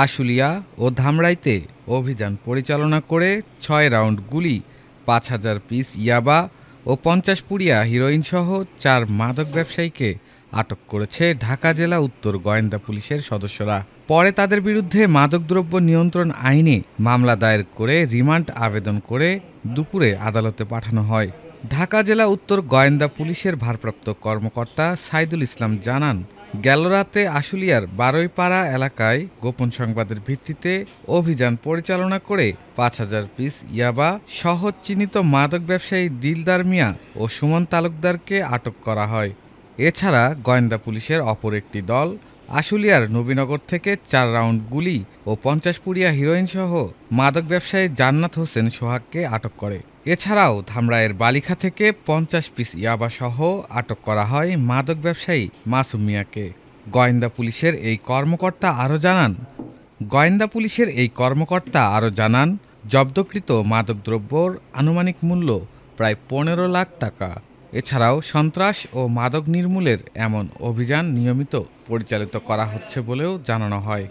আশুলিয়া ও ধামরাইতে অভিযান পরিচালনা করে ৬ রাউন্ড গুলি, ৫,০০০ পিস ইয়াবা ও ৫০ পুড়িয়া হিরোইনসহ ৪ মাদক ব্যবসায়ীকে আটক করেছে ঢাকা জেলা উত্তর গোয়েন্দা পুলিশের সদস্যরা। পরে তাদের বিরুদ্ধে মাদকদ্রব্য নিয়ন্ত্রণ আইনে মামলা দায়ের করে রিমান্ড আবেদন করে দুপুরে আদালতে পাঠানো হয়। ঢাকা জেলা উত্তর গোয়েন্দা পুলিশের ভারপ্রাপ্ত কর্মকর্তা সাইদুল ইসলাম জানান, গেল রাতে আশুলিয়ার বারৈপাড়া এলাকায় গোপন সংবাদের ভিত্তিতে অভিযান পরিচালনা করে ৫,০০০ পিস ইয়াবা সহ চিহ্নিত মাদক ব্যবসায়ী দিলদার মিয়া ও সুমন তালুকদারকে আটক করা হয়। এছাড়া গোয়েন্দা পুলিশের অপর একটি দল আশুলিয়ার নবীনগর থেকে ৪ রাউন্ড গুলি ও ৫০ পুড়িয়া হিরোইনসহ মাদক ব্যবসায়ী জান্নাত হোসেন সোহাগকে আটক করে। এছাড়াও ধামরাইয়ের বালিখা থেকে ৫০ পিস ইয়াবাসহ আটক করা হয় মাদক ব্যবসায়ী মাসুম মিয়াকে। গোয়েন্দা পুলিশের এই কর্মকর্তা আরও জানান, জব্দকৃত মাদকদ্রব্যর আনুমানিক মূল্য প্রায় ১৫ লাখ টাকা। এছাড়াও সন্ত্রাস ও মাদক নির্মূলের এমন অভিযান নিয়মিত পরিচালিত করা হচ্ছে বলেও জানানো হয়।